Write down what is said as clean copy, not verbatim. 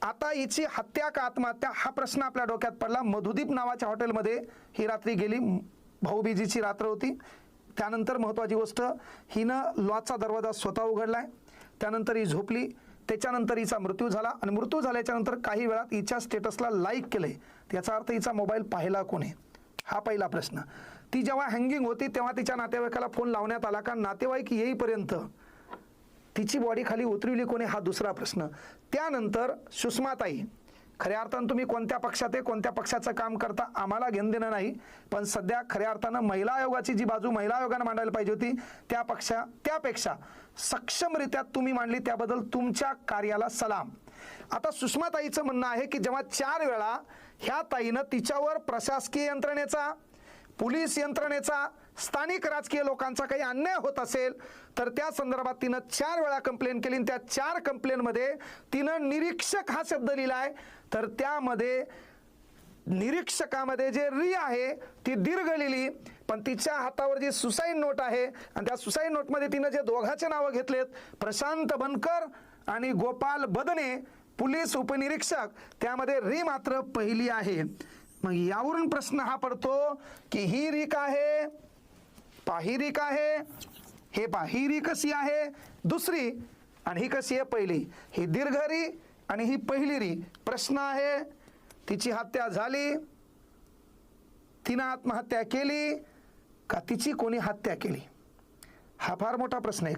आता हिची हत्या का आत्महत्या हा प्रश्न आपल्या डोक्यात पडला। मधुदीप नावाच्या हॉटेलमध्ये ही रात्री गेली, भाऊबीजेची रात्र होती। त्यानंतर महत्त्वाची गोष्ट, हिनं लॉजचा दरवाजा स्वतः उघडलाय, त्यानंतर ही झोपली, त्याच्यानंतर हिचा मृत्यू झाला आणि मृत्यू झाल्याच्या नंतर काही वेळात हिच्या स्टेटसला लाईक केलंय, त्याचा अर्थ हिचा मोबाईल पाहिला कोणी, हा पहिला प्रश्न। ती जेव्हा हँगिंग होती तेव्हा तिच्या नातेवाईकाला फोन लावण्यात आला का, नातेवाईक येईपर्यंत तिची बॉडी खाली उतरवली कोणी, हा दुसरा प्रश्न। त्यानंतर सुषमाताई, खऱ्या अर्थानं तुम्ही कोणत्या पक्षात आहे, कोणत्या पक्षाचं काम करता आम्हाला घेणं देणं नाही, पण सध्या खऱ्या अर्थानं महिला आयोगाची जी बाजू महिला आयोगानं मांडायला पाहिजे होती त्यापेक्षा सक्षमरित्या तुम्ही मांडली, त्याबद्दल तुमच्या कार्याला सलाम। आता सुषमाताईचं म्हणणं आहे की जेव्हा 4 वेळा ह्या ताईनं तिच्यावर प्रशासकीय यंत्रणेचा, पोलीस यंत्रणेचा, स्थानिक राजकीय लोकांचा काही अन्याय होत असेल तर त्या संदर्भात तिनं 4 वेळा कंप्लेंट केली। त्या 4 कंप्लेंटमध्ये तिनं निरीक्षक हा शब्द लिहिलाय, तर त्यामध्ये निरीक्षकामध्ये जे री आहे ती दीर्घ लिहिली, पण तिच्या हातावर जी सुसाईड नोट आहे आणि त्या सुसाईड नोटमध्ये तिनं जे दोघांचे नावं घेतलेत, प्रशांत बनकर आणि गोपाल बदने, पोलीस उपनिरीक्षक, त्यामध्ये री मात्र पहिली आहे। मग यावरून प्रश्न हा पडतो की ही री का आहे, ही री का आहे, हे ही री कशी आहे दुसरी आणि ही कशी आहे पहिली, ही दीर्घ री आणि ही पहिली री। प्रश्न आहे तिची हत्या झाली, तिनं आत्महत्या केली का तिची कोणी हत्या केली, हा फार मोठा प्रश्न आहे।